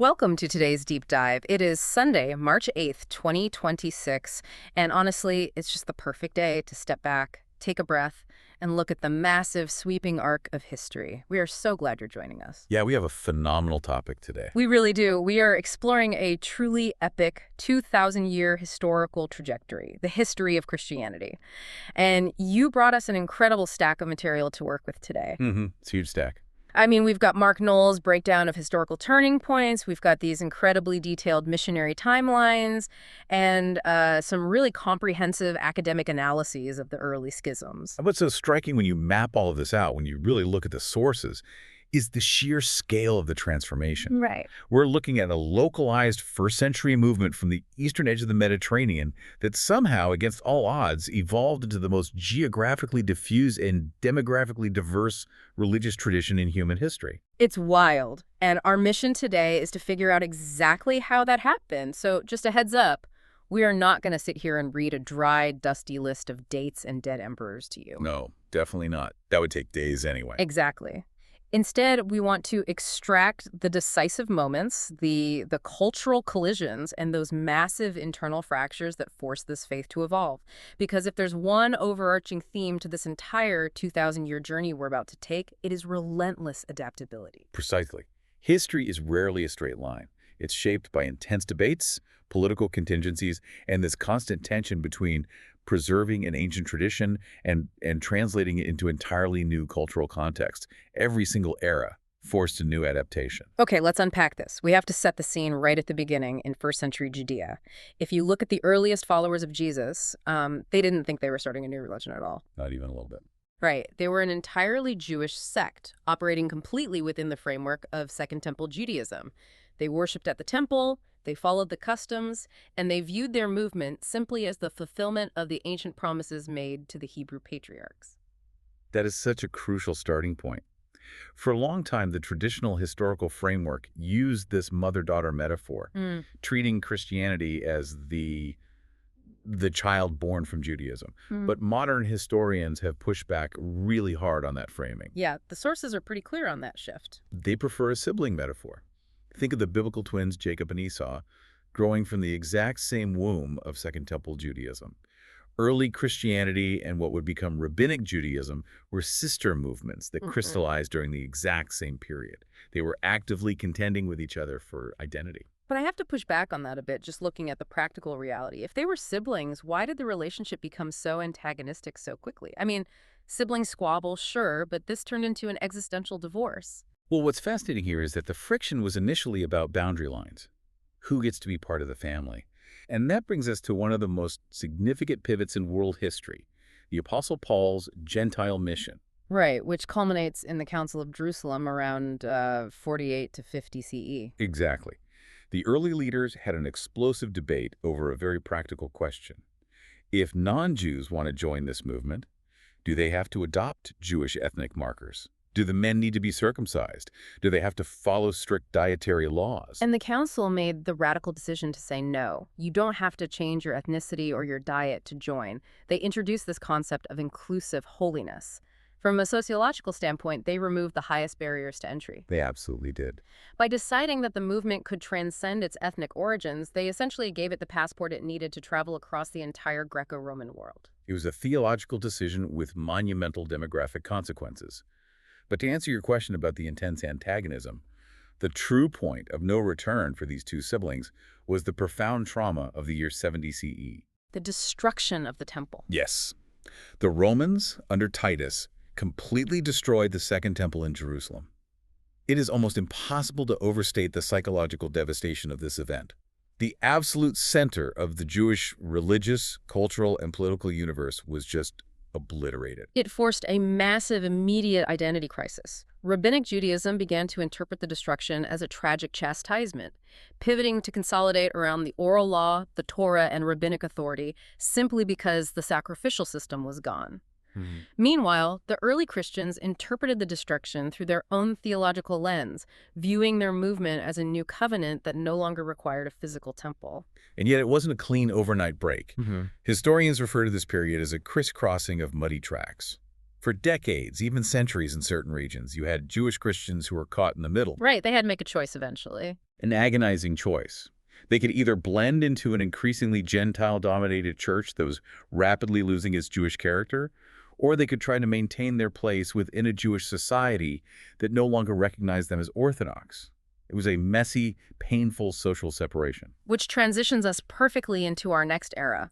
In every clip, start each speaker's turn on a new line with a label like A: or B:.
A: Welcome to today's deep dive. It is Sunday, March 8th, 2026, and honestly, it's just the perfect day to step back, take a breath, and look at the massive, sweeping arc of history. We are so glad you're joining us.
B: Yeah, we have a phenomenal topic today.
A: We really do. We are exploring a truly epic 2,000-year historical trajectory, the history of Christianity. And you brought us an incredible stack of material to work with today.
B: It's a huge stack.
A: I mean, we've got Mark Knoll's breakdown of historical turning points. We've got these incredibly detailed missionary timelines and some really comprehensive academic analyses of the early schisms.
B: And what's so striking when you map all of this out, when you really look at the sources, is the sheer scale of the transformation.
A: Right.
B: We're looking at a localized first-century movement from the eastern edge of the Mediterranean that somehow, against all odds, evolved into the most geographically diffuse and demographically diverse religious tradition in human history.
A: It's wild. And our mission today is to figure out exactly how that happened. So just a heads up, we are not going to sit here and read a dry, dusty list of dates and dead emperors to you.
B: No, definitely not. That would take days anyway.
A: Exactly. Instead, we want to extract the decisive moments, the cultural collisions, and those massive internal fractures that forced this faith to evolve. Because if there's one overarching theme to this entire 2,000-year journey we're about to take, it is relentless adaptability.
B: Precisely. History is rarely a straight line. It's shaped by intense debates, political contingencies, and this constant tension between preserving an ancient tradition and translating it into entirely new cultural context. Every single era forced a new adaptation.
A: Okay, let's unpack this. We have to set the scene right at the beginning in first-century Judea. If you look at the earliest followers of Jesus, they didn't think they were starting a new religion at all.
B: Not even a little bit.
A: Right. They were an entirely Jewish sect, operating completely within the framework of Second Temple Judaism. They worshipped at the temple, they followed the customs, and they viewed their movement simply as the fulfillment of the ancient promises made to the Hebrew patriarchs.
B: That is such a crucial starting point. For a long time, the traditional historical framework used this mother-daughter metaphor, treating Christianity as the child born from Judaism. But modern historians have pushed back really hard on that framing.
A: Yeah, the sources are pretty clear on that shift.
B: They prefer a sibling metaphor. Think of the biblical twins Jacob and Esau, growing from the exact same womb of Second Temple Judaism. Early Christianity and what would become Rabbinic Judaism were sister movements that crystallized during the exact same period. They were actively contending with each other for identity.
A: But I have to push back on that a bit, just looking at the practical reality. If they were siblings, why did the relationship become so antagonistic so quickly? I mean, sibling squabble, sure, but this turned into an existential divorce.
B: Well, what's fascinating here is that the friction was initially about boundary lines. Who gets to be part of the family? And that brings us to one of the most significant pivots in world history, the Apostle Paul's Gentile mission.
A: Right, which culminates in the Council of Jerusalem around 48 to 50 CE.
B: Exactly. The early leaders had an explosive debate over a very practical question. If non-Jews want to join this movement, do they have to adopt Jewish ethnic markers? Do the men need to be circumcised? Do they have to follow strict dietary laws?
A: And the council made the radical decision to say no. You don't have to change your ethnicity or your diet to join. They introduced this concept of inclusive holiness. From a sociological standpoint, they removed the highest barriers to entry.
B: They absolutely did.
A: By deciding that the movement could transcend its ethnic origins, they essentially gave it the passport it needed to travel across the entire Greco-Roman world.
B: It was a theological decision with monumental demographic consequences. But to answer your question about the intense antagonism, the true point of no return for these two siblings was the profound trauma of the year 70 CE.
A: The destruction of the temple.
B: Yes. The Romans, under Titus, completely destroyed the Second Temple in Jerusalem. It is almost impossible to overstate the psychological devastation of this event. The absolute center of the Jewish religious, cultural, and political universe was just obliterated.
A: It forced a massive immediate identity crisis. Rabbinic Judaism began to interpret the destruction as a tragic chastisement, pivoting to consolidate around the oral law, the Torah, and rabbinic authority simply because the sacrificial system was gone. Meanwhile, the early Christians interpreted the destruction through their own theological lens, viewing their movement as a new covenant that no longer required a physical temple.
B: And yet it wasn't a clean overnight break. Historians refer to this period as a crisscrossing of muddy tracks. For decades, even centuries in certain regions, you had Jewish Christians who were caught in the middle.
A: Right, they had to make a choice eventually.
B: An agonizing choice. They could either blend into an increasingly Gentile-dominated church that was rapidly losing its Jewish character, or they could try to maintain their place within a Jewish society that no longer recognized them as Orthodox. It was a messy, painful social separation.
A: Which transitions us perfectly into our next era.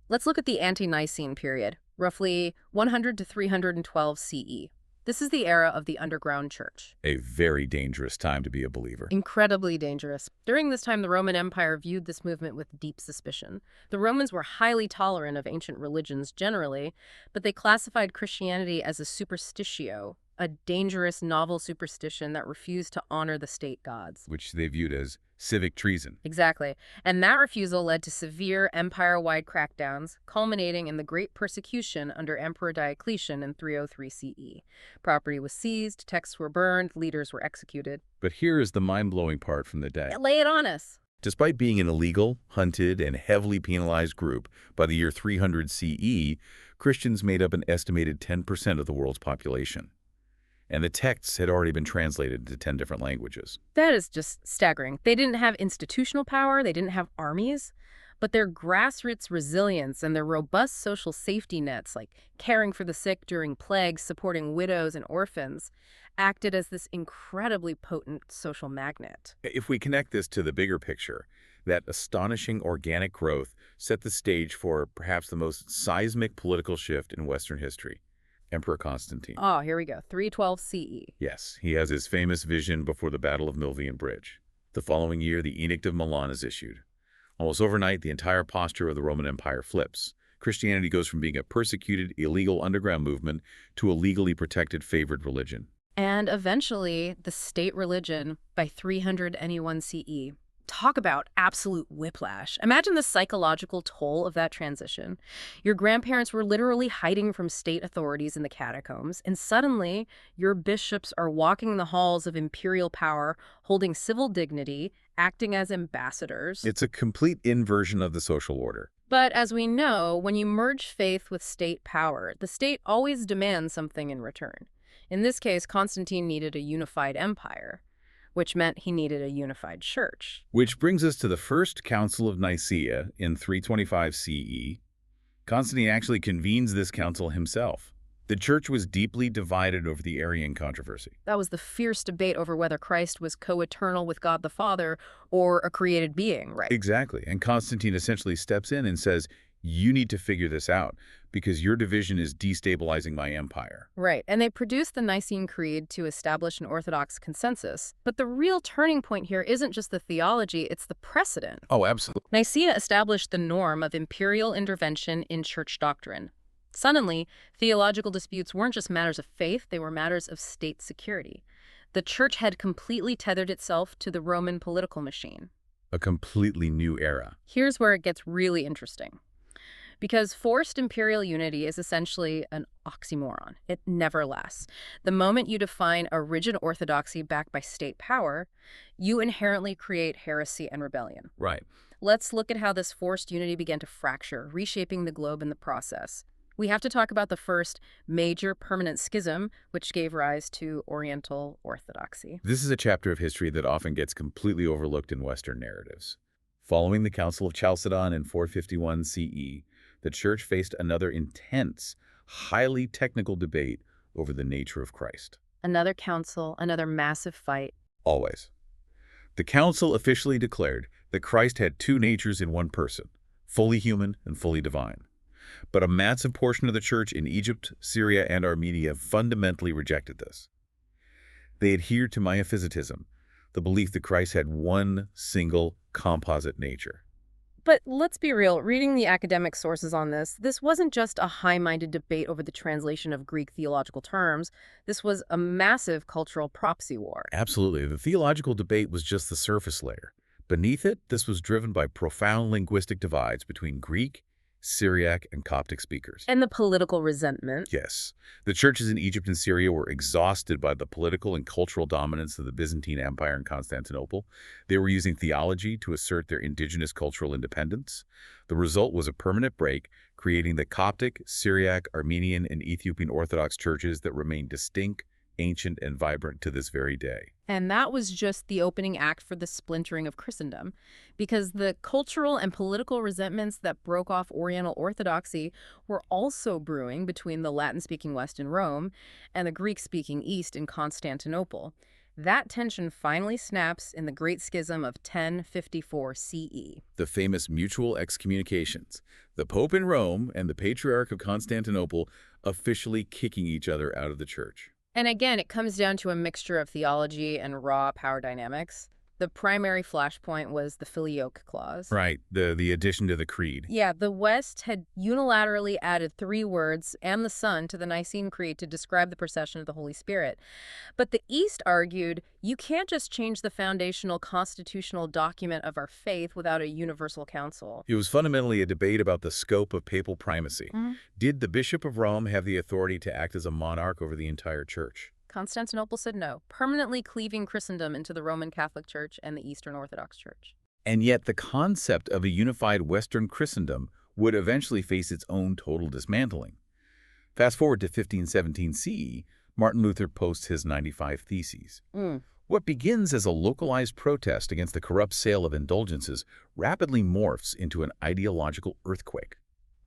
A: Let's look at the ante-Nicene period, roughly 100 to 312 CE. This is the era of the underground church.
B: A very dangerous time to be a believer.
A: Incredibly dangerous. During this time, the Roman Empire viewed this movement with deep suspicion. The Romans were highly tolerant of ancient religions generally, but they classified Christianity as a superstitio, a dangerous novel superstition that refused to honor the state gods.
B: Which they viewed as civic treason.
A: Exactly. And that refusal led to severe empire-wide crackdowns, culminating in the Great Persecution under Emperor Diocletian in 303 CE. Property was seized, texts were burned, leaders were executed.
B: But here is the mind-blowing part from the day.
A: Lay it on us.
B: Despite being an illegal, hunted, and heavily penalized group, by the year 300 CE, Christians made up an estimated 10% of the world's population. And the texts had already been translated into 10 different languages.
A: That is just staggering. They didn't have institutional power, they didn't have armies, but their grassroots resilience and their robust social safety nets, like caring for the sick during plagues, supporting widows and orphans, acted as this incredibly potent social magnet.
B: If we connect this to the bigger picture, that astonishing organic growth set the stage for perhaps the most seismic political shift in Western history. Emperor Constantine.
A: Oh, here we go. 312 CE.
B: Yes, he has his famous vision before the Battle of Milvian Bridge. The following year, the Edict of Milan is issued. Almost overnight, the entire posture of the Roman Empire flips. Christianity goes from being a persecuted, illegal underground movement to a legally protected favored religion.
A: And eventually, the state religion by 301 CE. Talk about absolute whiplash. Imagine the psychological toll of that transition. Your grandparents were literally hiding from state authorities in the catacombs, and suddenly your bishops are walking the halls of imperial power, holding civil dignity, acting as ambassadors.
B: It's a complete inversion of the social order.
A: But as we know, when you merge faith with state power, the state always demands something in return. In this case, Constantine needed a unified empire, which meant he needed a unified church.
B: Which brings us to the First Council of Nicaea in 325 CE. Constantine actually convenes this council himself. The church was deeply divided over the Arian controversy.
A: That was the fierce debate over whether Christ was co-eternal with God the Father or a created being, right?
B: Exactly. And Constantine essentially steps in and says, you need to figure this out because your division is destabilizing my empire.
A: Right. And they produced the Nicene Creed to establish an Orthodox consensus. But the real turning point here isn't just the theology, it's the precedent.
B: Oh, absolutely.
A: Nicaea established the norm of imperial intervention in church doctrine. Suddenly, theological disputes weren't just matters of faith, they were matters of state security. The church had completely tethered itself to the Roman political machine.
B: A completely new era.
A: Here's where it gets really interesting. Because forced imperial unity is essentially an oxymoron. It never lasts. The moment you define a rigid orthodoxy backed by state power, you inherently create heresy and rebellion.
B: Right.
A: Let's look at how this forced unity began to fracture, reshaping the globe in the process. We have to talk about the first major permanent schism, which gave rise to Oriental Orthodoxy.
B: This is a chapter of history that often gets completely overlooked in Western narratives. Following the Council of Chalcedon in 451 CE, the church faced another intense, highly technical debate over the nature of Christ.
A: Another council, another massive fight.
B: Always. The council officially declared that Christ had two natures in one person, fully human and fully divine. But a massive portion of the church in Egypt, Syria, and Armenia fundamentally rejected this. They adhered to Miaphysitism, the belief that Christ had one single composite nature.
A: But let's be real, reading the academic sources on this wasn't just a high-minded debate over the translation of Greek theological terms. This was a massive cultural proxy war.
B: Absolutely. The theological debate was just the surface layer. Beneath it, this was driven by profound linguistic divides between Greek, Syriac, and Coptic speakers.
A: And the political resentment.
B: Yes, the churches in Egypt and Syria were exhausted by the political and cultural dominance of the Byzantine Empire in Constantinople. They were using theology to assert their indigenous cultural independence. The result was a permanent break, creating the Coptic, Syriac, Armenian, and Ethiopian Orthodox churches that remain distinct, ancient, and vibrant to this very day.
A: And that was just the opening act for the splintering of Christendom, because the cultural and political resentments that broke off Oriental Orthodoxy were also brewing between the Latin-speaking West in Rome and the Greek-speaking East in Constantinople. That tension finally snaps in the Great Schism of 1054 CE.
B: The famous mutual excommunications, the Pope in Rome and the Patriarch of Constantinople officially kicking each other out of the church.
A: And again, it comes down to a mixture of theology and raw power dynamics. The primary flashpoint was the Filioque Clause.
B: Right, the addition to the creed.
A: Yeah, the West had unilaterally added 3 words and the Son to the Nicene Creed to describe the procession of the Holy Spirit. But the East argued, you can't just change the foundational constitutional document of our faith without a universal council.
B: It was fundamentally a debate about the scope of papal primacy.
A: Mhm.
B: Did the Bishop of Rome have the authority to act as a monarch over the entire church?
A: Constantinople said no, permanently cleaving Christendom into the Roman Catholic Church and the Eastern Orthodox Church.
B: And yet the concept of a unified Western Christendom would eventually face its own total dismantling. Fast forward to 1517 CE, Martin Luther posts his 95 Theses. What begins as a localized protest against the corrupt sale of indulgences rapidly morphs into an ideological earthquake,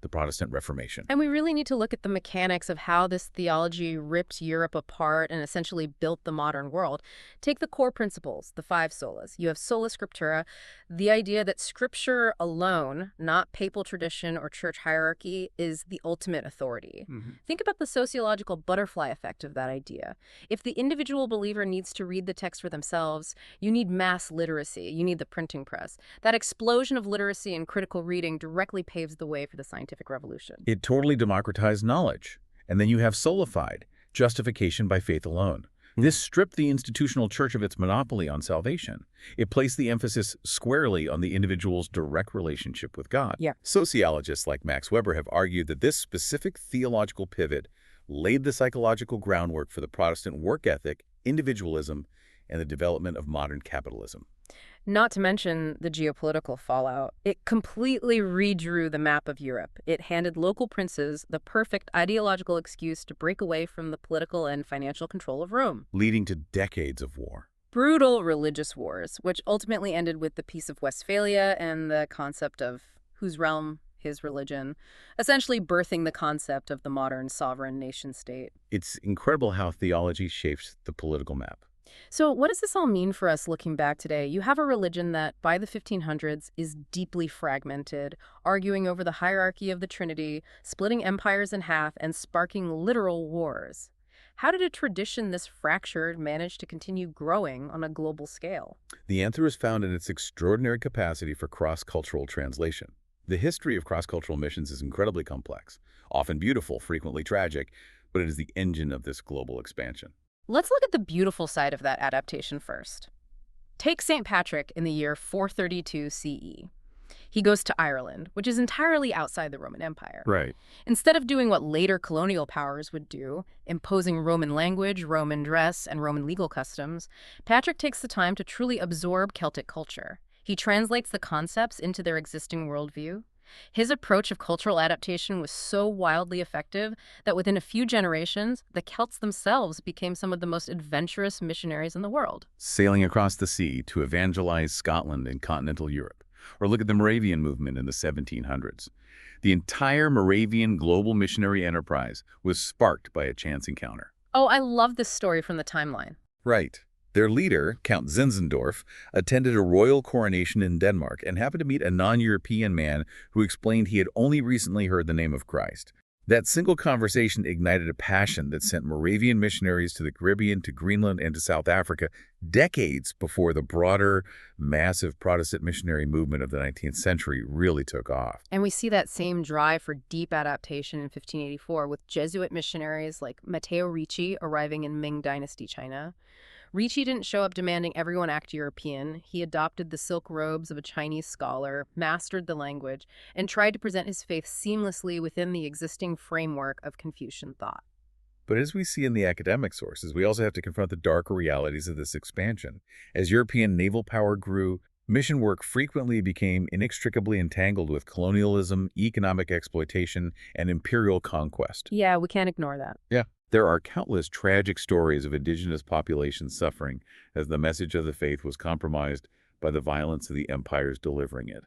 B: the Protestant Reformation.
A: And we really need to look at the mechanics of how this theology ripped Europe apart and essentially built the modern world. Take the core principles, the 5 solas. You have sola scriptura, the idea that scripture alone, not papal tradition or church hierarchy, is the ultimate authority. Think about the sociological butterfly effect of that idea. If the individual believer needs to read the text for themselves, you need mass literacy. You need the printing press. That explosion of literacy and critical reading directly paves the way for the scientific revolution.
B: It totally democratized knowledge. And then you have solified, justification by faith alone. This stripped the institutional church of its monopoly on salvation. It placed the emphasis squarely on the individual's direct relationship with God.
A: Yeah.
B: Sociologists like Max Weber have argued that this specific theological pivot laid the psychological groundwork for the Protestant work ethic, individualism, and the development of modern capitalism.
A: Not to mention the geopolitical fallout. It completely redrew the map of Europe. It handed local princes the perfect ideological excuse to break away from the political and financial control of Rome.
B: Leading to decades of war.
A: Brutal religious wars, which ultimately ended with the Peace of Westphalia and the concept of whose realm, his religion, essentially birthing the concept of the modern sovereign nation-state.
B: It's incredible how theology shapes the political map.
A: So what does this all mean for us looking back today? You have a religion that, by the 1500s, is deeply fragmented, arguing over the hierarchy of the Trinity, splitting empires in half, and sparking literal wars. How did a tradition this fractured manage to continue growing on a global scale?
B: The answer is found in its extraordinary capacity for cross-cultural translation. The history of cross-cultural missions is incredibly complex, often beautiful, frequently tragic, but it is the engine of this global expansion.
A: Let's look at the beautiful side of that adaptation first. Take St. Patrick in the year 432 CE. He goes to Ireland, which is entirely outside the Roman Empire.
B: Right.
A: Instead of doing what later colonial powers would do, imposing Roman language, Roman dress, and Roman legal customs, Patrick takes the time to truly absorb Celtic culture. He translates the concepts into their existing worldview. His approach of cultural adaptation was so wildly effective that within a few generations, the Celts themselves became some of the most adventurous missionaries in the world.
B: Sailing across the sea to evangelize Scotland and continental Europe. Or look at the Moravian movement in the 1700s. The entire Moravian global missionary enterprise was sparked by a chance encounter.
A: Oh, I love this story from the timeline.
B: Right. Their leader, Count Zinzendorf, attended a royal coronation in Denmark and happened to meet a non-European man who explained he had only recently heard the name of Christ. That single conversation ignited a passion that sent Moravian missionaries to the Caribbean, to Greenland, and to South Africa decades before the broader, massive Protestant missionary movement of the 19th century really took off.
A: And we see that same drive for deep adaptation in 1584 with Jesuit missionaries like Matteo Ricci arriving in Ming Dynasty China. Ricci didn't show up demanding everyone act European. He adopted the silk robes of a Chinese scholar, mastered the language, and tried to present his faith seamlessly within the existing framework of Confucian thought.
B: But as we see in the academic sources, we also have to confront the darker realities of this expansion. As European naval power grew, mission work frequently became inextricably entangled with colonialism, economic exploitation, and imperial conquest.
A: Yeah, we can't ignore that.
B: Yeah. There are countless tragic stories of indigenous populations suffering as the message of the faith was compromised by the violence of the empires delivering it.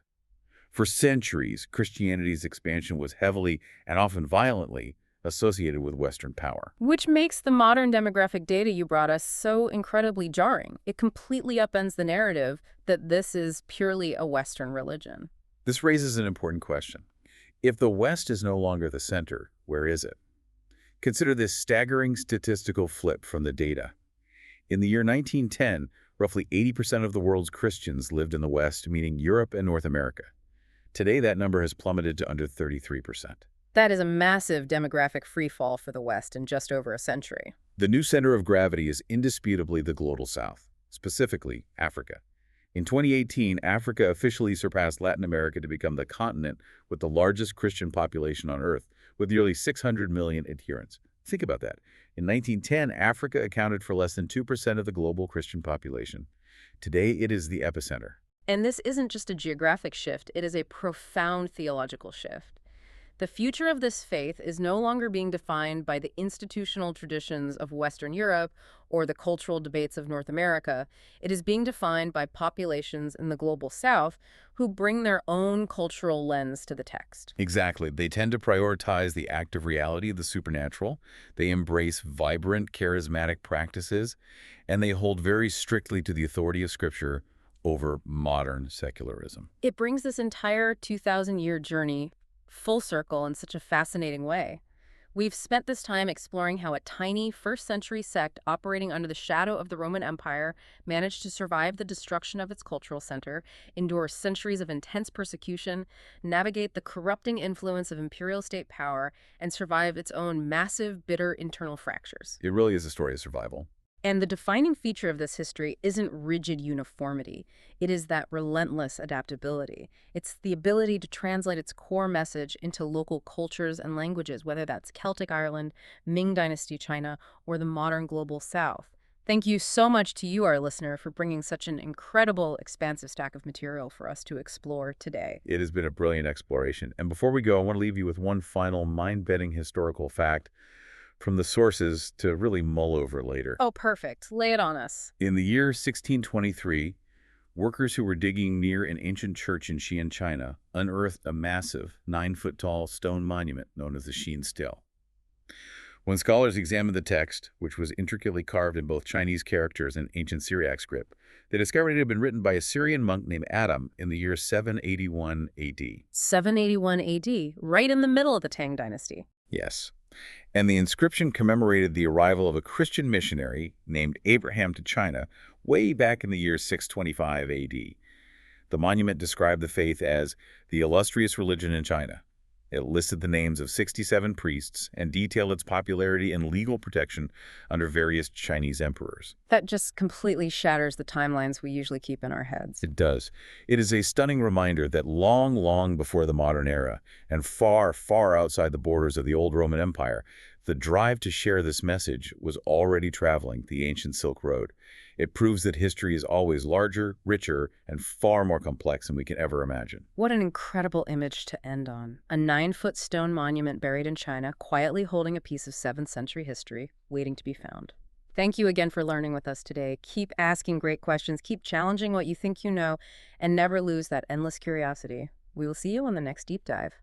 B: For centuries, Christianity's expansion was heavily and often violently associated with Western power.
A: Which makes the modern demographic data you brought us so incredibly jarring. It completely upends the narrative that this is purely a Western religion.
B: This raises an important question. If the West is no longer the center, where is it? Consider this staggering statistical flip from the data. In the year 1910, roughly 80% of the world's Christians lived in the West, meaning Europe and North America. Today, that number has plummeted to under 33%.
A: That is a massive demographic freefall for the West in just over a century.
B: The new center of gravity is indisputably the global South, specifically Africa. In 2018, Africa officially surpassed Latin America to become the continent with the largest Christian population on Earth, with nearly 600 million adherents. Think about that. In 1910, Africa accounted for less than 2% of the global Christian population. Today, it is the epicenter.
A: And this isn't just a geographic shift, it is a profound theological shift. The future of this faith is no longer being defined by the institutional traditions of Western Europe or the cultural debates of North America. It is being defined by populations in the global South who bring their own cultural lens to the text.
B: Exactly. They tend to prioritize the active reality of the supernatural. They embrace vibrant, charismatic practices, and they hold very strictly to the authority of Scripture over modern secularism.
A: It brings this entire 2,000-year journey full circle in such a fascinating way. We've spent this time exploring how a tiny first-century sect operating under the shadow of the Roman Empire managed to survive the destruction of its cultural center, endure centuries of intense persecution, navigate the corrupting influence of imperial state power, and survive its own massive, bitter internal fractures.
B: It really is a story of survival.
A: And the defining feature of this history isn't rigid uniformity. It is that relentless adaptability. It's the ability to translate its core message into local cultures and languages, whether that's Celtic Ireland, Ming Dynasty China, or the modern global South. Thank you so much to you, our listener, for bringing such an incredible, expansive stack of material for us to explore today.
B: It has been a brilliant exploration. And before we go, I want to leave you with one final mind-bending historical fact from the sources to really mull over later.
A: Oh, perfect. Lay it on us.
B: In the year 1623, workers who were digging near an ancient church in Xi'an, China, unearthed a massive 9-foot-tall stone monument known as the Xin Still. When scholars examined the text, which was intricately carved in both Chinese characters and ancient Syriac script, they discovered it had been written by a Syrian monk named Adam in the year 781 A.D.
A: 781 A.D., right in the middle of the Tang Dynasty.
B: Yes. And the inscription commemorated the arrival of a Christian missionary named Abraham to China way back in the year 625 A.D. The monument described the faith as the illustrious religion in China. It listed the names of 67 priests and detailed its popularity and legal protection under various Chinese emperors.
A: That just completely shatters the timelines we usually keep in our heads.
B: It does. It is a stunning reminder that long, long before the modern era, and far, far outside the borders of the old Roman Empire, the drive to share this message was already traveling the ancient Silk Road. It proves that history is always larger, richer, and far more complex than we can ever imagine.
A: What an incredible image to end on. A 9-foot stone monument buried in China, quietly holding a piece of 7th century history, waiting to be found. Thank you again for learning with us today. Keep asking great questions, keep challenging what you think you know, and never lose that endless curiosity. We will see you on the next deep dive.